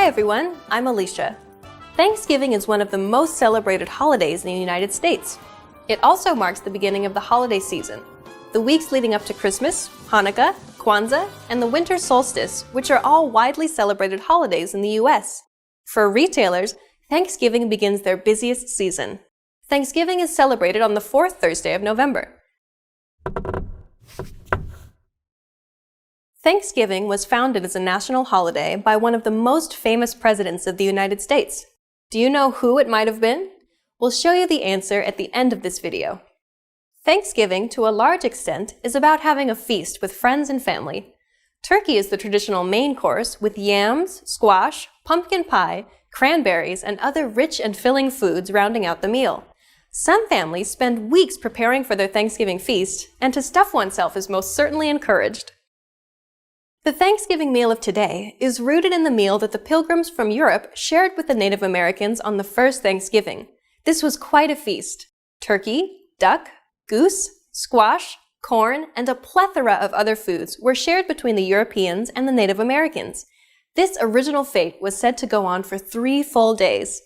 everyone, I'm Alicia. Thanksgiving is one of the most celebrated holidays in the United States. It also marks the beginning of the holiday season, the weeks leading up to Christmas, Hanukkah, Kwanzaa, and the winter solstice, which are all widely celebrated holidays in the US. For retailers, Thanksgiving begins their busiest season. Thanksgiving is celebrated on the fourth Thursday of November. Thanksgiving was founded as a national holiday by one of the most famous presidents of the United States. Do you know who it might have been? We'll show you the answer at the end of this video. Thanksgiving, to a large extent, is about having a feast with friends and family. Turkey is the traditional main course with yams, squash, pumpkin pie, cranberries, and other rich and filling foods rounding out the meal. Some families spend weeks preparing for their Thanksgiving feast, and to stuff oneself is most certainly encouraged. The Thanksgiving meal of today is rooted in the meal that the Pilgrims from Europe shared with the Native Americans on the first Thanksgiving. This was quite a feast. Turkey, duck, goose, squash, corn, and a plethora of other foods were shared between the Europeans and the Native Americans. This original fete was said to go on for 3 full days.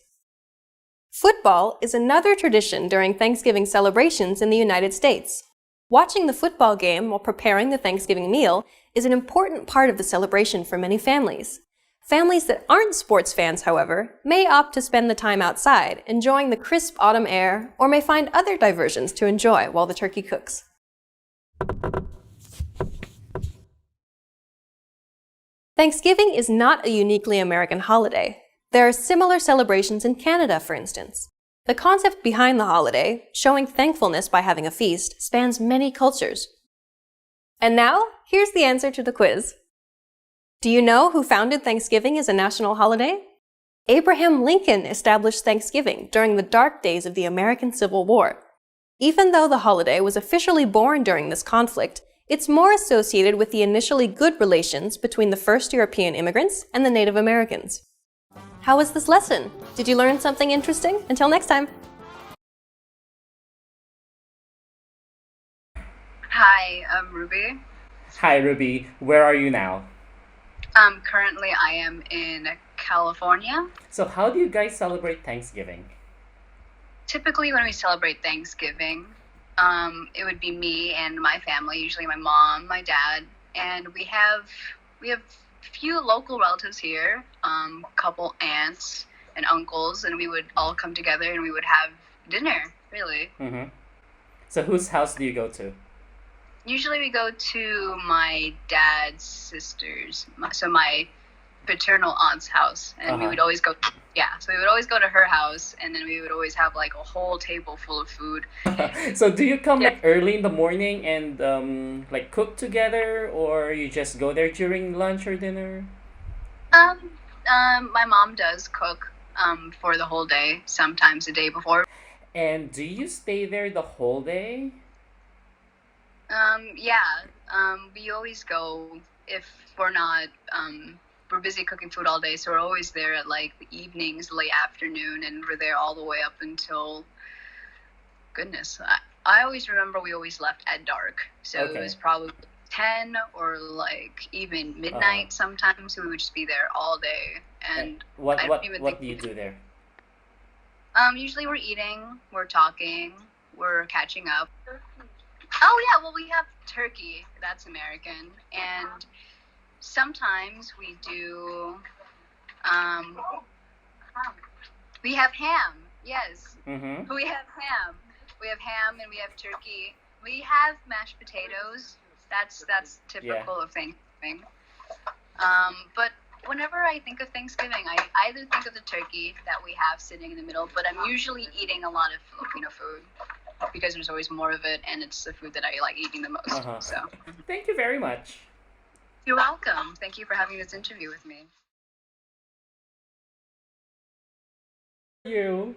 Football is another tradition during Thanksgiving celebrations in the United States. Watching the football game while preparing the Thanksgiving meal is an important part of the celebration for many families. Families that aren't sports fans, however, may opt to spend the time outside, enjoying the crisp autumn air, or may find other diversions to enjoy while the turkey cooks. Thanksgiving is not a uniquely American holiday. There are similar celebrations in Canada, for instance. The concept behind the holiday, showing thankfulness by having a feast, spans many cultures. And now, here's the answer to the quiz. Do you know who founded Thanksgiving as a national holiday? Abraham Lincoln established Thanksgiving during the dark days of the American Civil War. Even though the holiday was officially born during this conflict, it's more associated with the initially good relations between the first European immigrants and the Native Americans. How was this lesson? Did you learn something interesting? Until next time! Hi, I'm Ruby. Hi, Ruby. Where are you now? Currently I am in California. So how do you guys celebrate Thanksgiving? Typically when we celebrate Thanksgiving, it would be me and my family, usually my mom, my dad, and we have few local relatives here, couple aunts and uncles, and we would all come together and we would have dinner, really. Mm-hmm. So whose house do you go to? Usually we go to my dad's sisters, so my paternal aunt's house, and we would always go, so we would always go to her house, and then we would always have like a whole table full of food. So do you come like early in the morning and like cook together, or you just go there during lunch or dinner? My mom does cook for the whole day, sometimes the day before. And do you stay there the whole day? We always go if we're not, we're busy cooking food all day, so we're always there at like the evenings, late afternoon, and we're there all the way up until, goodness, I always remember we always left at dark, so It was probably 10 or like even midnight sometimes, so we would just be there all day. And what do you do there? Usually we're eating, we're talking, we're catching up. Oh yeah, well we have turkey, that's American, and sometimes we do, we have ham, yes. Mm-hmm. We have ham. We have ham and we have turkey. We have mashed potatoes. That's typical of Thanksgiving. But whenever I think of Thanksgiving, I either think of the turkey that we have sitting in the middle, but I'm usually eating a lot of Filipino food because there's always more of it, and it's the food that I like eating the most. So, Thank you very much. You're welcome. Thank you for having this interview with me. You.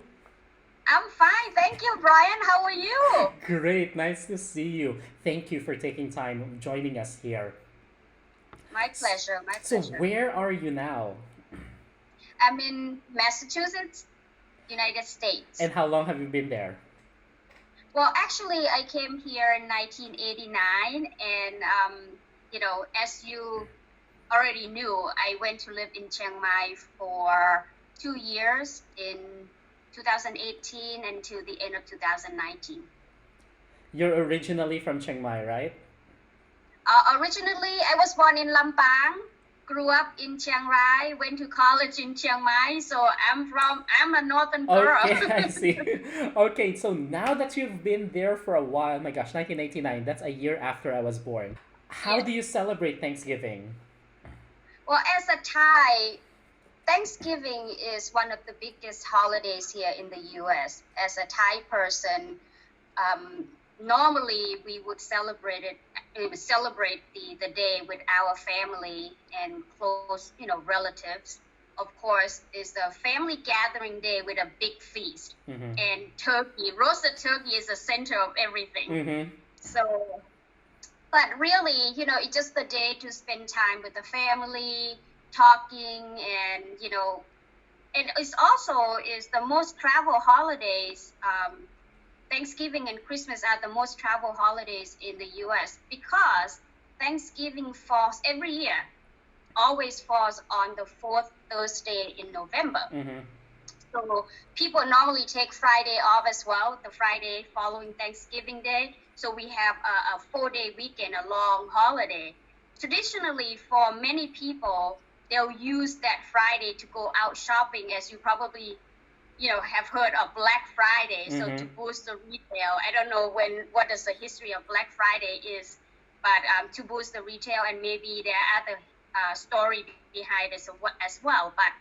I'm fine. Thank you, Brian. How are you? Great, nice to see you. Thank you for taking time joining us here. My pleasure. My So pleasure. where are you now? I'm in Massachusetts, United States. And how long have you been there? Well, actually, I came here in 1989, and as you already knew, I went to live in Chiang Mai for 2 years in 2018 until the end of 2019. You're originally from Chiang Mai, right? Originally, I was born in Lampang, grew up in Chiang Rai, went to college in Chiang Mai, so I'm a northern girl. Okay, I see. Okay, so now that you've been there for a while, my gosh, 1989, that's a year after I was born. How Yes. do you celebrate Thanksgiving? Well, as a Thai, Thanksgiving is one of the biggest holidays here in the US. As a Thai person, um, normally we would celebrate the day with our family and close, relatives. Of course, it's a family gathering day with a big feast. Mm-hmm. And turkey, roasted turkey is the center of everything. Mm-hmm. So, but really, it's just the day to spend time with the family, talking, and and it's also is the most travel holidays. Thanksgiving and Christmas are the most travel holidays in the U.S. because Thanksgiving falls every year, always falls on the fourth Thursday in November. Mm-hmm. So people normally take Friday off as well, the Friday following Thanksgiving Day. So we have a 4-day weekend, a long holiday. Traditionally, for many people, they'll use that Friday to go out shopping, as you probably have heard of Black Friday. So to Mm-hmm. boost the retail, I don't know what is the history of Black Friday is, but to boost the retail, and maybe there are other story behind it as well. But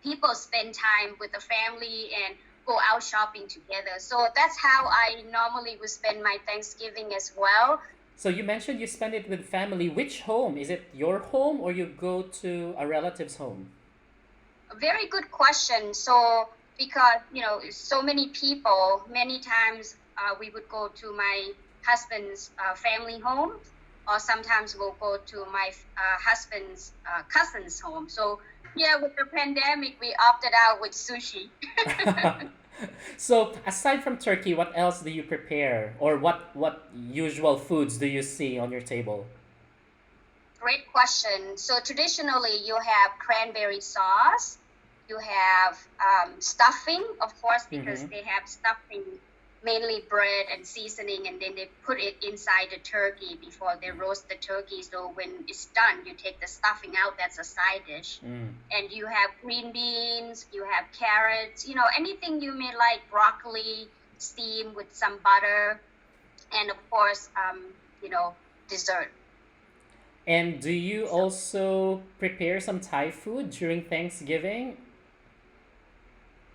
people spend time with the family and go out shopping together. So that's how I normally would spend my Thanksgiving as well. So you mentioned you spend it with family. Which home? Is it your home or you go to a relative's home? A very good question. So because so many people, many times we would go to my husband's family home, or sometimes we'll go to my husband's cousin's home. So yeah, with the pandemic, we opted out with sushi. So aside from turkey, what else do you prepare, or what usual foods do you see on your table? Great question. So traditionally, you have cranberry sauce. You have stuffing, of course, because Mm-hmm. they have stuffing, mainly bread and seasoning, and then they put it inside the turkey before they roast the turkey. So when it's done, you take the stuffing out. That's a side dish. Mm. And you have green beans, you have carrots, anything you may like, broccoli, steamed with some butter, and of course, dessert. And do you So also prepare some Thai food during Thanksgiving?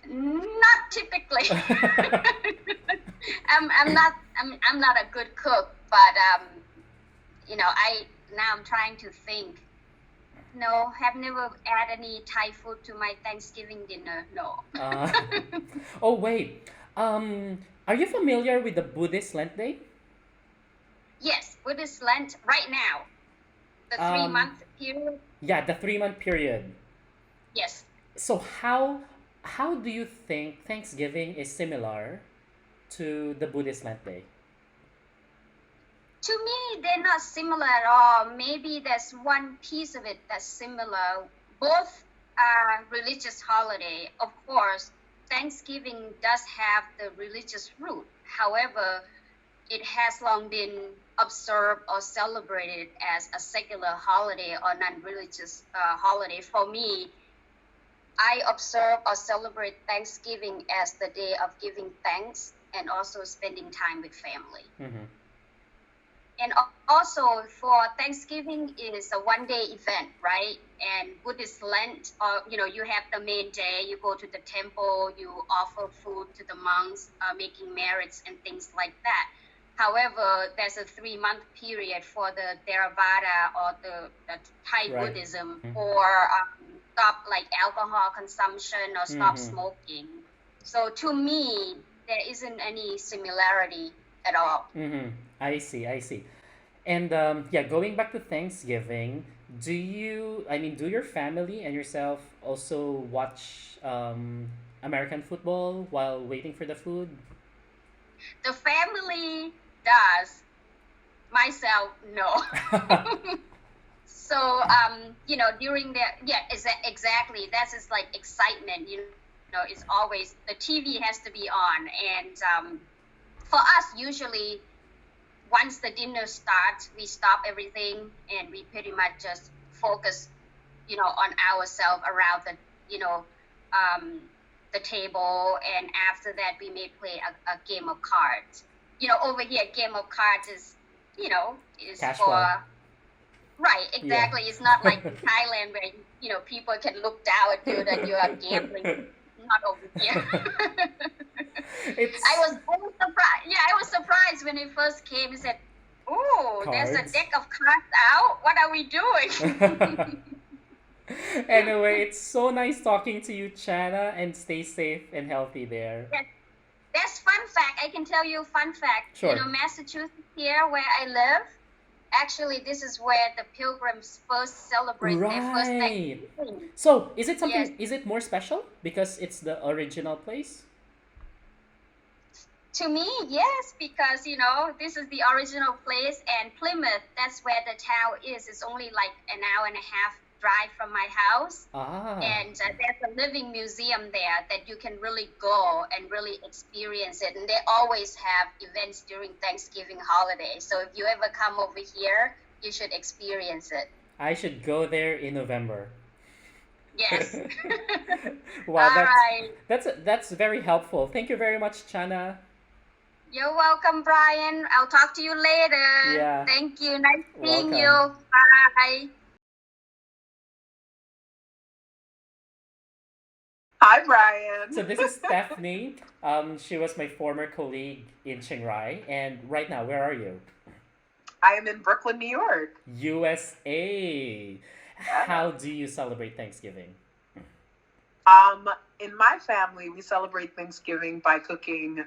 not typically. I'm not a good cook, but I'm trying to think. No, have never had any Thai food to my Thanksgiving dinner. No. Uh, oh wait, are you familiar with the Buddhist Lent Day? Yes, Buddhist Lent right now, the three Um, month period. yeah, the 3 month period. Yes. So how do you think Thanksgiving is similar to the Buddhist Lent Day? To me, they're not similar at all. Maybe there's one piece of it that's similar. Both are religious holiday. Of course, Thanksgiving does have the religious root. However, it has long been observed or celebrated as a secular holiday or non-religious holiday. For me, I observe or celebrate Thanksgiving as the day of giving thanks and also spending time with family. Mm-hmm. And also for Thanksgiving is a 1 day event, right? And Buddhist Lent, you have the main day, you go to the temple, you offer food to the monks, making merits and things like that. However, there's a 3 month period for the Theravada or the Thai Right. Buddhism, Mm-hmm. or stop like alcohol consumption or stop Mm-hmm. smoking. So to me, there isn't any similarity at all. Mm-hmm. I see, I see. And yeah, going back to Thanksgiving, do your family and yourself also watch American football while waiting for the food? The family does. Myself, no. So during the exactly, that's just like excitement. It's always the TV has to be on, and for us usually once the dinner starts, we stop everything and we pretty much just focus, on ourselves around the table, and after that we may play a game of cards. Over here, game of cards is for Casual. right, Yeah. exactly. It's not like in Thailand where people can look down at you that you are gambling. Not over here. I It's was always surprised. Yeah, I was surprised when it first came. He said, "Oh, there's a cards. deck of cards out. What are we doing?" Anyway, it's so nice talking to you, Chana, and stay safe and healthy there. Yes, that's fun fact. I can tell you a fun fact. Sure. Massachusetts here where I live, actually this is where the pilgrims first celebrate their first Right. Thanksgiving. So, is it Yes, something, is it more special because it's the original place? to me, yes, because this is the original place, and Plymouth, that's where the town is. It's only like an hour and a half drive from my house. Ah. And there's a living museum there that you can really go and really experience it. And they always have events during Thanksgiving holiday. So if you ever come over here, you should experience it. I should go there in November. Yes. Wow, All right. that's very helpful. Thank you very much, Chana. You're welcome, Brian. I'll talk to you later. Yeah. Thank you. Nice seeing Welcome. you. Bye. Hi, Brian. So this is Stephanie. She was my former colleague in Chiang Rai, and right now, where are you? I am in Brooklyn, New York. USA. How do you celebrate Thanksgiving? In my family, we celebrate Thanksgiving by cooking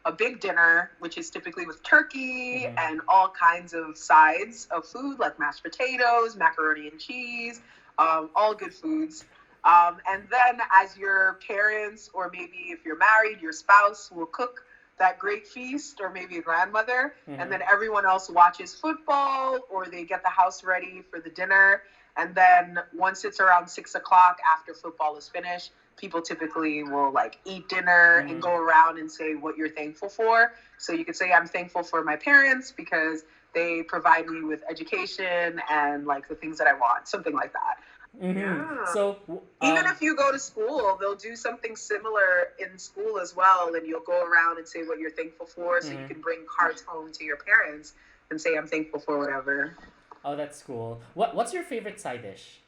a big dinner, which is typically with turkey Mhm. and all kinds of sides of food like mashed potatoes, macaroni and cheese, all good foods. And then, as your parents, or maybe if you're married, your spouse will cook that great feast, or maybe a grandmother, Mhm. and then everyone else watches football or they get the house ready for the dinner. And then, once it's around 6 o'clock after football is finished, people typically will like eat dinner and Mhm. go around and say what you're thankful for. So you could say, I'm thankful for my parents because they provide me with education and like the things that I want, something like that. Mhm. Yeah. So, Even if you go to school, they'll do something similar in school as well, and you'll go around and say what you're thankful for, so you Mhm. can bring cards home to your parents and say, I'm thankful for whatever. Oh, that's cool. What's your favorite side dish?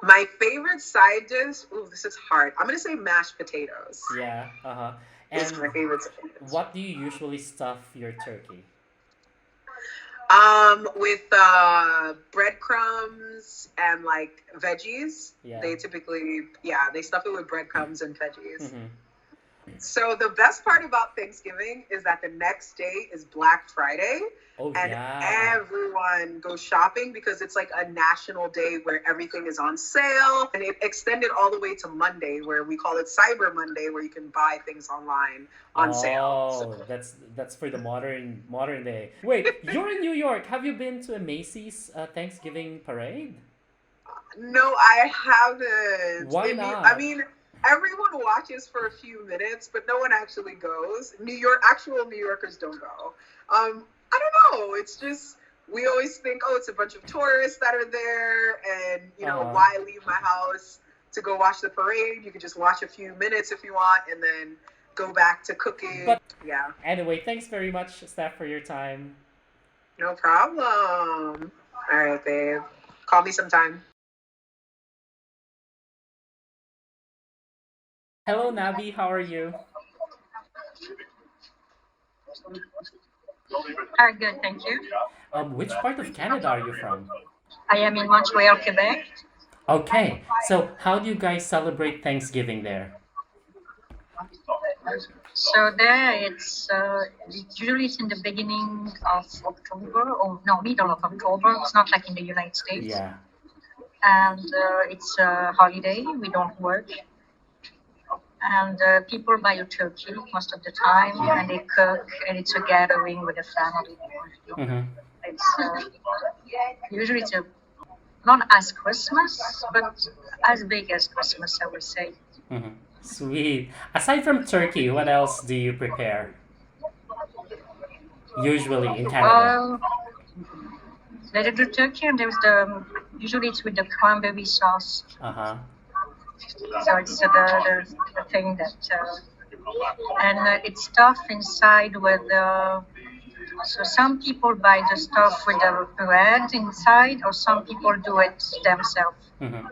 My favorite side dish, ooh, this is hard. I'm going to say mashed potatoes. Yeah. Uh-huh. Is And my favorite side dish. what do you usually stuff your turkey? With breadcrumbs and like veggies. Yeah. They typically, they stuff it with breadcrumbs and veggies. Mhm. So the best part about Thanksgiving is that the next day is Black Friday, Oh, and yeah. everyone goes shopping because it's like a national day where everything is on sale, and it extended all the way to Monday, where we call it Cyber Monday, where you can buy things online on sale. Oh, So, that's for the modern day. Wait, you're in New York. Have you been to a Macy's Thanksgiving parade? no, I haven't. Why I not? mean, everyone watches for a few minutes, but no one actually goes. Actual New Yorkers don't go. I don't know. It's just we always think, oh, it's a bunch of tourists that are there, and Uh-huh. why leave my house to go watch the parade? You could just watch a few minutes if you want, and then go back to cooking. But Yeah, anyway, thanks very much, Steph, for your time. no problem. All right, babe. Call me sometime. Hello, Navi. How are you? Good, thank you. Which part of Canada are you from? I am in Montreal, Quebec. Okay, so how do you guys celebrate Thanksgiving there? So there, usually it's in the beginning of October, or no, middle of October. It's not like in the United States, Yeah. and it's a holiday. We don't work, and people buy a turkey most of the time, and they cook, and it's a gathering with the family. Mm-hmm. It's usually it's a not as Christmas, but as big as Christmas, I would say. Mhm. Sweet. Aside from turkey, what else do you prepare? Usually in Canada. There's the turkey, and there's the usually it's with the cranberry sauce. Uh-huh. So it's the thing that and it's stuffed inside with so some people buy the stuff with the bread inside, or some people do it themselves. Mhm.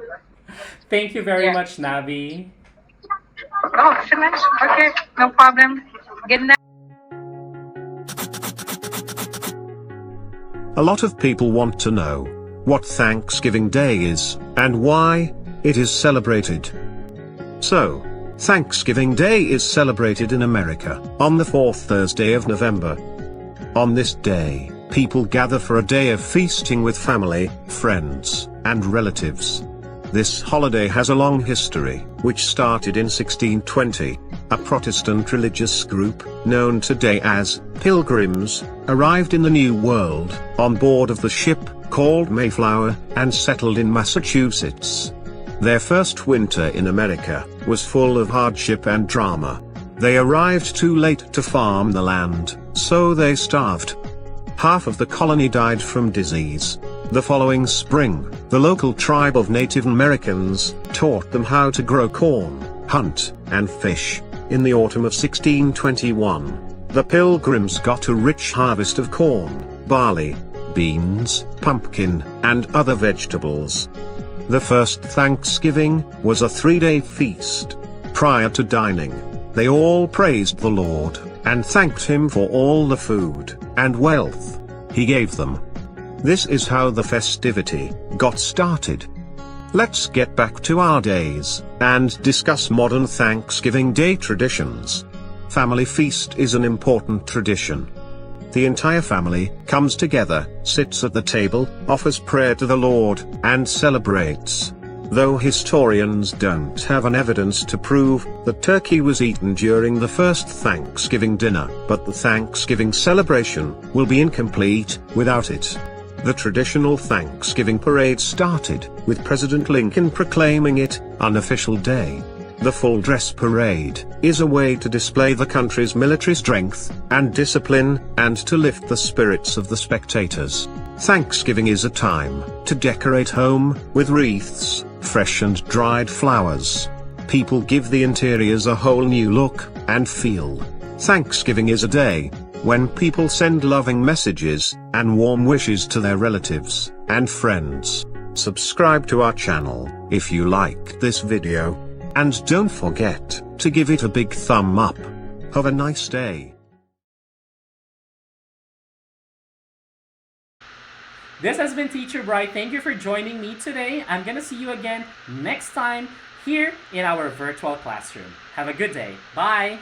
Thank you very Yeah. much, Navi. Oh, finished? Okay, no problem. Good night. A lot of people want to know what Thanksgiving Day is and why it is celebrated. So, Thanksgiving Day is celebrated in America on the fourth Thursday of November. On this day, people gather for a day of feasting with family, friends, and relatives. This holiday has a long history, which started in 1620. A Protestant religious group, known today as Pilgrims, arrived in the New World on board of the ship called Mayflower and settled in Massachusetts. Their first winter in America was full of hardship and drama. They arrived too late to farm the land, so they starved. Half of the colony died from disease. The following spring, the local tribe of Native Americans taught them how to grow corn, hunt, and fish. In the autumn of 1621, the Pilgrims got a rich harvest of corn, barley, beans, pumpkin, and other vegetables. The first Thanksgiving was a 3-day feast. Prior to dining, they all praised the Lord and thanked Him for all the food and wealth He gave them. This is how the festivity got started. Let's get back to our days and discuss modern Thanksgiving Day traditions. Family feast is an important tradition. The entire family comes together, sits at the table, offers prayer to the Lord, and celebrates. Though historians don't have an evidence to prove that turkey was eaten during the first Thanksgiving dinner, but the Thanksgiving celebration will be incomplete without it. The traditional Thanksgiving parade started with President Lincoln proclaiming it unofficial day. The full dress parade is a way to display the country's military strength and discipline and to lift the spirits of the spectators. Thanksgiving is a time to decorate home with wreaths, fresh and dried flowers. People give the interiors a whole new look and feel. Thanksgiving is a day when people send loving messages and warm wishes to their relatives and friends. Subscribe to our channel if you liked this video. And don't forget to give it a big thumb up. Have a nice day. This has been Teacher Bright. Thank you for joining me today. I'm gonna see you again next time here in our virtual classroom. Have a good day. Bye.